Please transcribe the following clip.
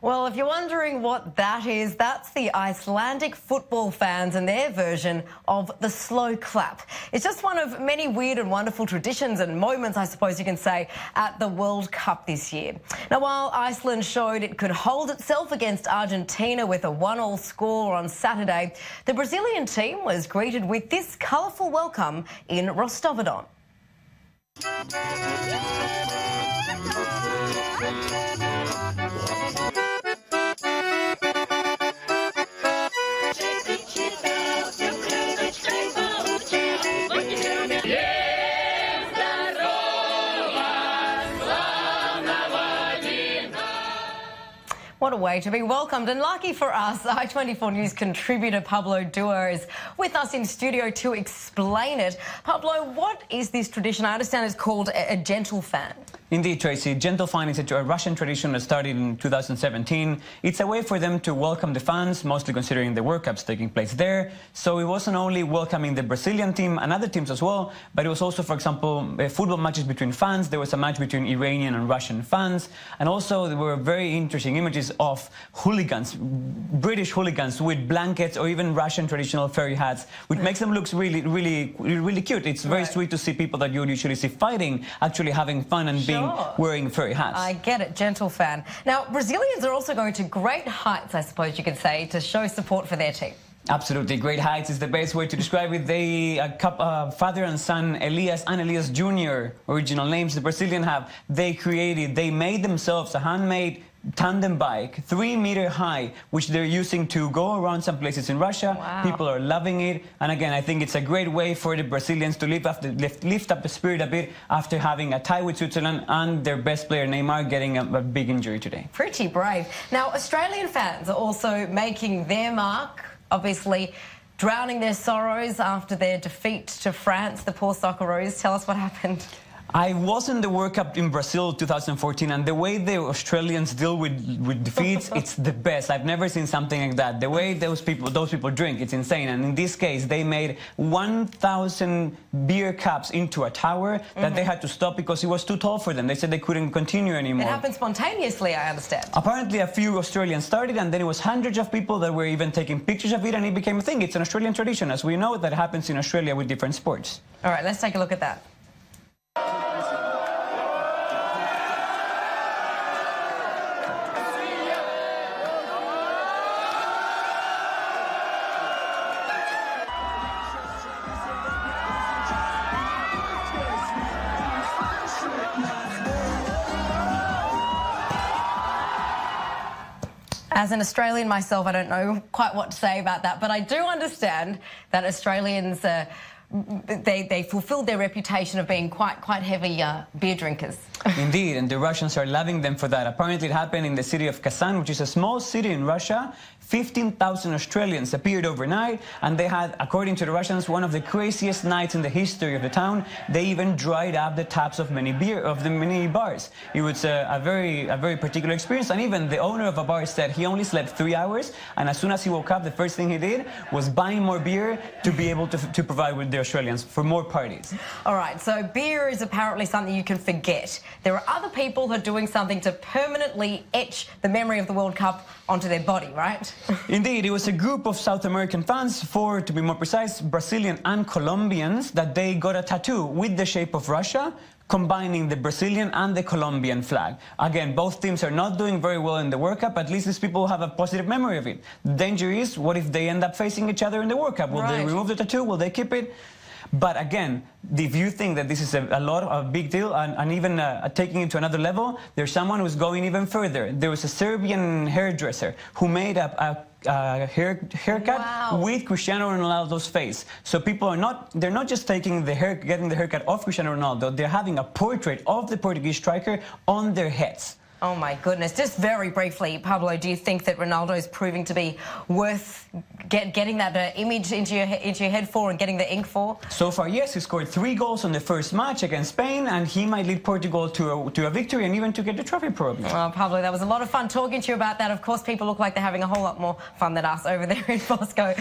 Well, if you're wondering what that is, that's the Icelandic football fans and their version of the slow clap. It's just one of many weird and wonderful traditions and moments, I suppose you can say, at the World Cup this year. Now, while Iceland showed it could hold itself against Argentina with a 1-1 score on Saturday, the Brazilian team was greeted with this colourful welcome in Rostov-on-Don. What a way to be welcomed, and lucky for us, I24 News contributor Pablo Duer is with us in studio to explain it. Pablo, what is this tradition? I understand it's called a gentle fan. Indeed, Tracy. Gentle fan is a Russian tradition that started in 2017. It's a way for them to welcome the fans, mostly considering the World Cup's taking place there. So it wasn't only welcoming the Brazilian team and other teams as well, but it was also, for example, football matches between fans. There was a match between Iranian and Russian fans. And also there were very interesting images of hooligans, British hooligans with blankets or even Russian traditional fairy hats, which makes them look really cute. It's very sweet to see people that you would usually see fighting actually having fun and being wearing furry hats. I get it, gentle fan. Now, Brazilians are also going to great heights, I suppose you could say, to show support for their team. Absolutely. Great heights is the best way to describe it. They, father and son, Elias and Elias Jr., original names the Brazilian have, they made themselves a handmade tandem bike, 3-meter high, which they're using to go around some places in Russia. Wow. People are loving it. And again, I think it's a great way for the Brazilians to lift up the spirit a bit after having a tie with Switzerland and their best player, Neymar, getting a big injury today. Pretty brave. Now, Australian fans are also making their mark, obviously drowning their sorrows after their defeat to France, the poor Socceroos. Tell us what happened. I was in the World Cup in Brazil 2014, and the way the Australians deal with defeats, it's the best. I've never seen something like that. The way those people drink, it's insane. And in this case, they made 1,000 beer cups into a tower that they had to stop because it was too tall for them. They said they couldn't continue anymore. It happened spontaneously, I understand. Apparently, a few Australians started, and then it was hundreds of people that were even taking pictures of it, and it became a thing. It's an Australian tradition, as we know, that happens in Australia with different sports. All right, let's take a look at that. As an Australian myself, I don't know quite what to say about that, but I do understand that Australians, they fulfilled their reputation of being quite heavy beer drinkers. Indeed, and the Russians are loving them for that. Apparently it happened in the city of Kazan, which is a small city in Russia. 15,000 Australians appeared overnight, and they had, according to the Russians, one of the craziest nights in the history of the town. They even dried up the taps of many bars. It was a very particular experience, and even the owner of a bar said he only slept 3 hours, and as soon as he woke up, the first thing he did was buying more beer to be able to provide with the Australians for more parties. All right, so beer is apparently something you can forget. There are other people who are doing something to permanently etch the memory of the World Cup onto their body, right? Indeed, it was a group of South American fans, to be more precise, Brazilian and Colombians, that they got a tattoo with the shape of Russia, combining the Brazilian and the Colombian flag. Again, both teams are not doing very well in the World Up. At least these people have a positive memory of it. The danger is, what if they end up facing each other in the World Cup? Will they remove the tattoo? Will they keep it? But again, if you think that this is a big deal, and even taking it to another level, there's someone who's going even further. There was a Serbian hairdresser who made a haircut with Cristiano Ronaldo's face. So people they're not just getting the haircut of Cristiano Ronaldo, they're having a portrait of the Portuguese striker on their heads. Oh my goodness. Just very briefly, Pablo, do you think that Ronaldo is proving to be worth getting that image into your head for and getting the ink for? So far, yes. He scored 3 goals on the first match against Spain, and he might lead Portugal to a victory and even to get the trophy probably. Well, Pablo, that was a lot of fun talking to you about that. Of course, people look like they're having a whole lot more fun than us over there in Moscow.